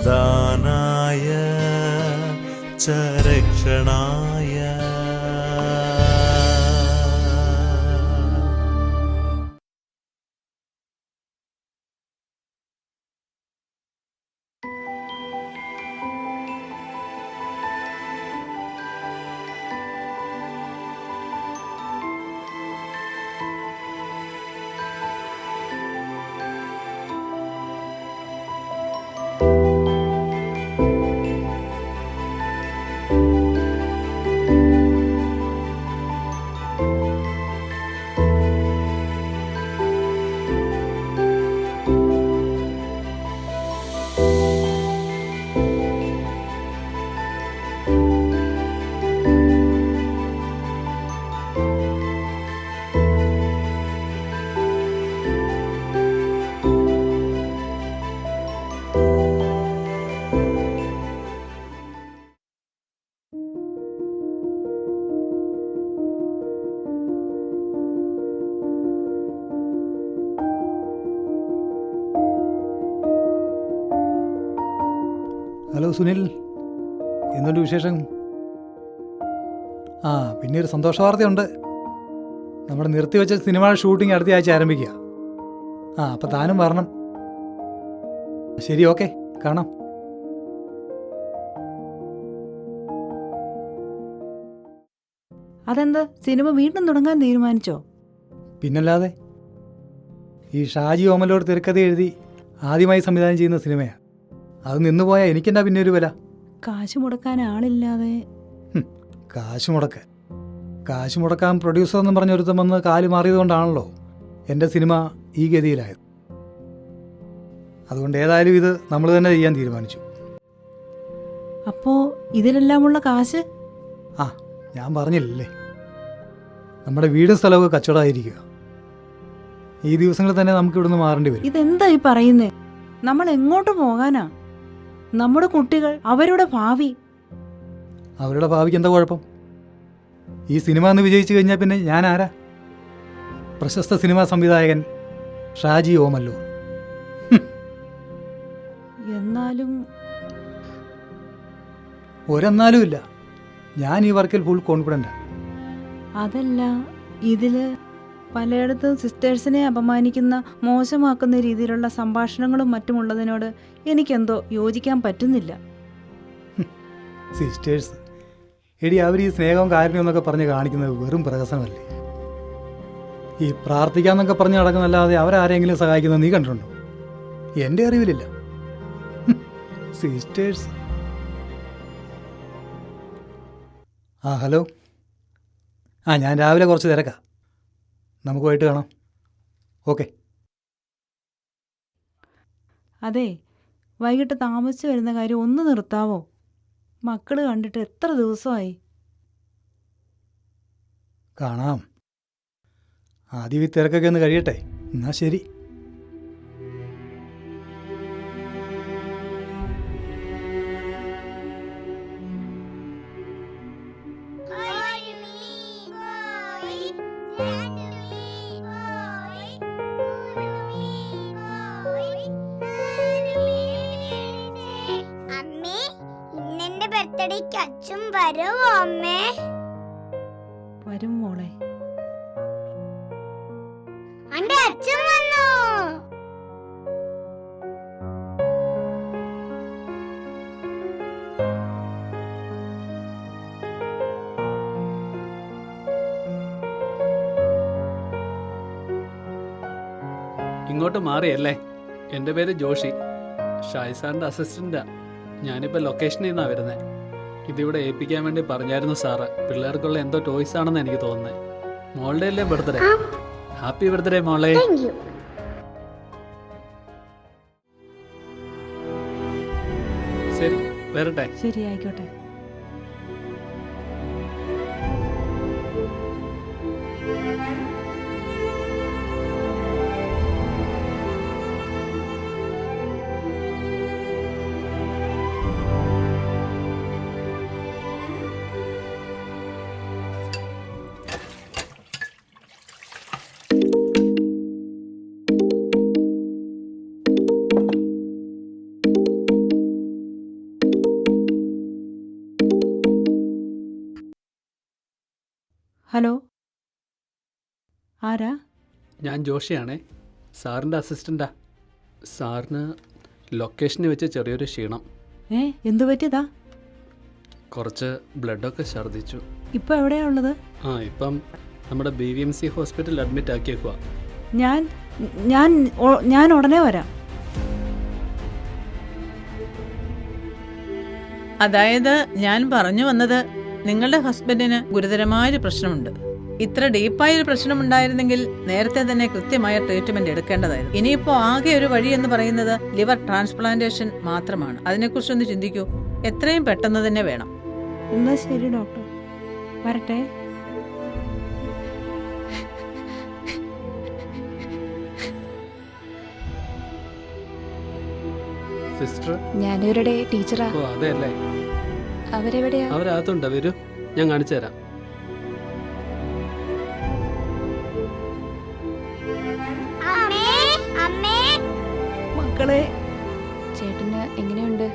दानाय च रक्षणाय। ഹലോ സുനിൽ, എന്തുണ്ട് വിശേഷം? പിന്നെ ഒരു സന്തോഷ വാർത്തയുണ്ട്. നമ്മുടെ നിർത്തിവെച്ച സിനിമ ഷൂട്ടിംഗ് അടുത്ത ആഴ്ച ആരംഭിക്കുക. അപ്പം താനും വരണം. ശരി, ഓക്കെ, കാണാം. അതെന്താ, സിനിമ വീണ്ടും തുടങ്ങാൻ തീരുമാനിച്ചോ? പിന്നല്ലാതെ, ഈ ഷാജി ഓമലോട് തിരക്കഥ എഴുതി ആദ്യമായി സംവിധാനം ചെയ്യുന്ന സിനിമയാണ്. അത് നിന്നുപോയാൽ എനിക്കെന്താ പിന്നെ ഒരു വില? കാശ് മുടക്കാൻ ആളില്ലാതെ. കാശ് മുടക്കാൻ പ്രൊഡ്യൂസർ എന്നും പറഞ്ഞൊരുത്തം വന്ന് കാല് മാറിയതുകൊണ്ടാണല്ലോ എൻ്റെ സിനിമ ഈ ഗതിയിലായത്. അതുകൊണ്ട് ഏതായാലും ഇത് നമ്മൾ തന്നെ ചെയ്യാൻ തീരുമാനിച്ചു. അപ്പോൾ ഇതിലെല്ലാമുള്ള കാശ്? ഞാൻ പറഞ്ഞില്ലേ, നമ്മുടെ വീടും സ്ഥലമൊക്കെ കച്ചവടമായിരിക്കുക. ഈ ദിവസങ്ങളിൽ തന്നെ നമുക്ക് ഇവിടുന്ന് മാറേണ്ടി വരും. ഇതെന്താ ഈ പറയുന്നേ? നമ്മൾ എങ്ങോട്ട് പോകാനാ? നമ്മുടെ കുട്ടികൾ, അവരുടെ ഭാവി. അവരുടെ ഭാവിക്ക് എന്താ കുഴപ്പം? ഈ സിനിമ ഒന്ന് വിജയിച്ചു കഴിഞ്ഞാൽ പിന്നെ ഞാൻ ആരാ? പ്രശസ്ത സിനിമാ സംവിധായകൻ ഷാജി ഓമല്ലൂർ. എന്നാലും ഒരെന്നാലുമില്ല, ഞാൻ ഈ വർക്കിൽ ഫുൾ കോൺഫിഡൻ്റാണ്. അതല്ല, ഇതില് പലയിടത്തും സിസ്റ്റേഴ്സിനെ അപമാനിക്കുന്ന, മോശമാക്കുന്ന രീതിയിലുള്ള സംഭാഷണങ്ങളും മറ്റുമുള്ളതിനോട് എനിക്കെന്തോ യോജിക്കാൻ പറ്റുന്നില്ല. സിസ്റ്റേഴ്സ് എടി, അവർ ഈ സ്നേഹവും കാരുണ്യം എന്നൊക്കെ പറഞ്ഞ് കാണിക്കുന്നത് വെറും പ്രഹസനമല്ലേ? ഈ പ്രാർത്ഥിക്കാന്നൊക്കെ പറഞ്ഞ് നടക്കുന്നല്ലാതെ അവരാരെങ്കിലും സഹായിക്കുന്നത് നീ കണ്ടിട്ടുണ്ടോ? എൻ്റെ അറിവിലില്ല. സിസ്റ്റേഴ്സ്. ഹലോ. ഞാൻ രാവിലെ കുറച്ച് തിരക്കാം. നമുക്ക് പോയിട്ട് കാണാം. ഓക്കെ. അതെ, വൈകിട്ട് താമസിച്ച് വരുന്ന കാര്യം ഒന്ന് നിർത്താവോ? മക്കള് കണ്ടിട്ട് എത്ര ദിവസമായി? കാണാം. ആദ്യം ഈ തിരക്കൊക്കെ ഒന്ന് കഴിയട്ടെ. എന്നാ ശരി. അച്ഛൻ വരുമോ അമ്മേ? വരും മോളെ. അന്റെ അച്ഛൻ വന്നോ? ഇങ്ങോട്ട് മാറിയല്ലേ? എൻ്റെ പേര് ജോഷി, ഷായി സാറിൻ്റെ അസിസ്റ്റൻ്റാ. ഞാനിപ്പോൾ ലൊക്കേഷനിൽ നിന്നാണ് വരുന്നത്. ഇതിവിടെ ഏൽപ്പിക്കാൻ വേണ്ടി പറഞ്ഞായിരുന്നു സാറ്. പിള്ളേർക്കുള്ള എന്തോ ടോയ്സ് ആണെന്ന് എനിക്ക് തോന്നുന്നത്. മോളുടെ അല്ലേ ബർത്ത്ഡേ? ഹാപ്പി ബർത്ത്ഡേ മോളെ. ശരി, വരട്ടെ. ശരി, ആയിക്കോട്ടെ. ഹലോ, ആരാ? ഞാൻ ജോഷിയാണേ, സാറിൻ്റെ അസിസ്റ്റൻ്റാ. സാറിന് ലൊക്കേഷനിൽ വെച്ച് ചെറിയൊരു ക്ഷീണം, എന്തു പറ്റിയതാ? കുറച്ച് ബ്ലഡൊക്കെ ഛർദ്ദിച്ചു. ഇപ്പം എവിടെയാ ഉള്ളത്? ഇപ്പം നമ്മുടെ BVMC ഹോസ്പിറ്റലിൽ അഡ്മിറ്റ് ആക്കിയേക്കുക. ഞാൻ ഞാൻ ഞാൻ ഉടനെ വരാം. അതായത് ഞാൻ പറഞ്ഞു വന്നത്, നിങ്ങളുടെ ഹസ്ബൻഡിന് ഗുരുതരമായൊരു പ്രശ്നമുണ്ട്. ഇത്ര ഡീപ്പായൊരു പ്രശ്നം ഉണ്ടായിരുന്നെങ്കിൽ നേരത്തെ തന്നെ കൃത്യമായ ട്രീറ്റ്മെന്റ് എടുക്കേണ്ടതായിരുന്നു. ഇനിയിപ്പോ ആകെ ഒരു വഴി എന്ന് പറയുന്നത് ലിവർ ട്രാൻസ്പ്ലാന്റേഷൻ മാത്രമാണ്. അതിനെക്കുറിച്ചൊന്ന് ചിന്തിക്കൂ. എത്രയും പെട്ടെന്ന് തന്നെ വേണം. എന്നാ ശരി ഡോക്ടർ, വരട്ടെ. Sister, ഞാനിവരുടെ teacher. ഓ അതെ അല്ലേ. അവരെവിടെയാ? അവരകത്തുണ്ട്, വരൂ, ഞാൻ കാണിച്ചു തരാം. അമ്മേ, അമ്മേ. മക്കളെ, ചേട്ടന് എങ്ങനെയുണ്ട്?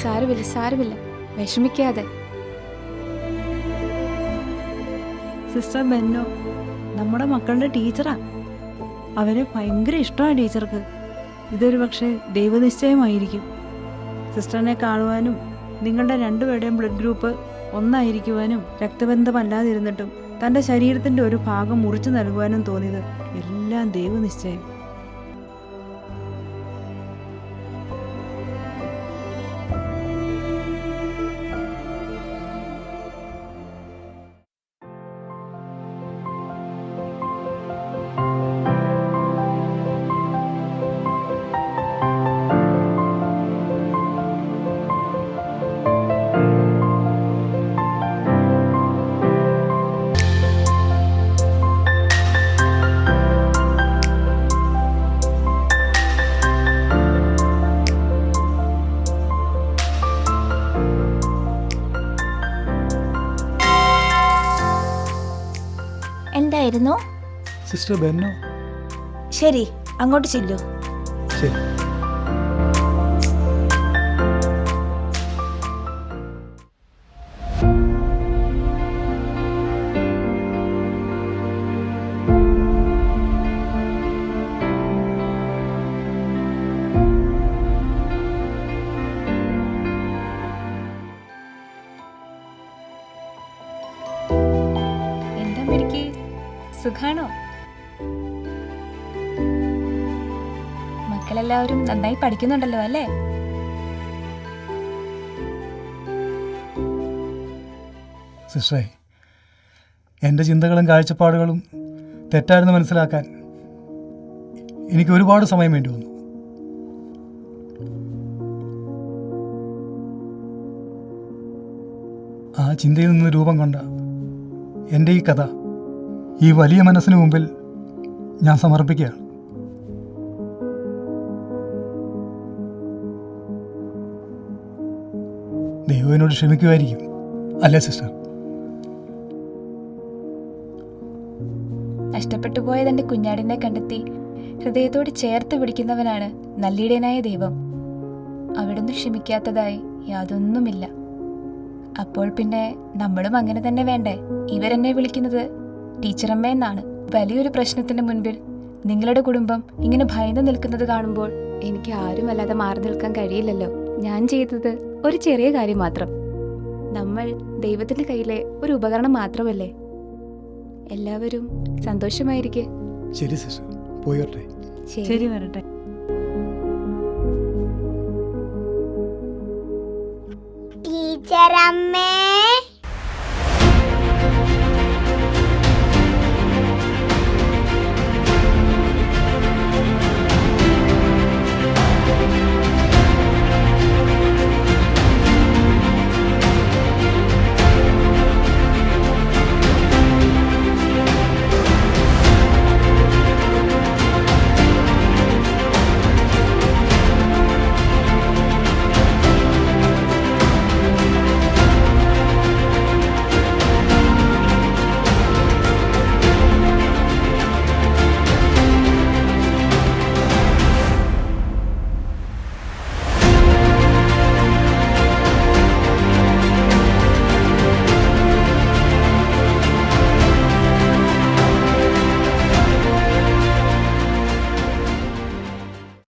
സാരമില്ല സാരമില്ല, വിഷമിക്കാതെ. സിസ്റ്റർ ബെന്നോ നമ്മുടെ മക്കളുടെ ടീച്ചറാ. അവരെ ഭയങ്കര ഇഷ്ടമാണ് ടീച്ചർക്ക്. ഇതൊരു പക്ഷേ ദൈവനിശ്ചയമായിരിക്കും. സിസ്റ്ററിനെ കാണുവാനും നിങ്ങളുടെ രണ്ടുപേരുടെയും ബ്ലഡ് ഗ്രൂപ്പ് ഒന്നായിരിക്കുവാനും രക്തബന്ധമല്ലാതിരുന്നിട്ടും തൻ്റെ ശരീരത്തിൻ്റെ ഒരു ഭാഗം മുറിച്ചു നൽകുവാനും തോന്നിയത് എല്ലാം ദൈവനിശ്ചയം. എന്തായിരുന്നു? സിസ്റ്റർ ബെന്നോ. ശരി, അങ്ങോട്ട് ചെല്ലൂ. ശരി. എന്താ മെടുക്കി, സുഖാണോ? മക്കളെല്ലാവരും നന്നായി പഠിക്കുന്നുണ്ടല്ലോ അല്ലേ? സിസ്റ്ററെ, എൻ്റെ ചിന്തകളും കാഴ്ചപ്പാടുകളും തെറ്റായിരുന്നു മനസ്സിലാക്കാൻ എനിക്ക് ഒരുപാട് സമയം വേണ്ടി വന്നു. ആ ചിന്തയിൽ നിന്ന് രൂപം കൊണ്ട എൻ്റെ ഈ കഥ ഈ വലിയ മനസ്സിന് മുമ്പിൽ ഞാൻ സമർപ്പിക്കുകയാണ്. ദൈവം എന്നോട് ക്ഷമിക്കുമായിരിക്കും, അല്ലേ സിസ്റ്റർ? നഷ്ടപ്പെട്ടു പോയ തന്റെ കുഞ്ഞാടിനെ കണ്ടെത്തി ഹൃദയത്തോട് ചേർത്ത് പിടിക്കുന്നവനാണ് നല്ലീടനായ ദൈവം. അവിടുന്ന് ക്ഷമിക്കാത്തതായി യാതൊന്നുമില്ല. അപ്പോൾ പിന്നെ നമ്മളും അങ്ങനെ തന്നെ വേണ്ടേ? ഇവരെന്നെ വിളിക്കുന്നത് ടീച്ചറമ്മ എന്നാണ്. വലിയൊരു പ്രശ്നത്തിന് മുൻപിൽ നിങ്ങളുടെ കുടുംബം ഇങ്ങനെ ഭയന്ന് നിൽക്കുന്നത് കാണുമ്പോൾ എനിക്ക് ആരുമല്ലാതെ മാറി നിൽക്കാൻ കഴിയില്ലല്ലോ. ഞാൻ ചെയ്തത് ഒരു ചെറിയ കാര്യം മാത്രം. നമ്മൾ ദൈവത്തിന്റെ കയ്യിലെ ഒരു ഉപകരണം മാത്രമല്ലേ. എല്ലാവരും സന്തോഷമായിരിക്കെ. ശരി സിസ്റ്റർ, പോയി വരട്ടെ. ശരി, വരട്ടെ. ടീച്ചറമ്മേ.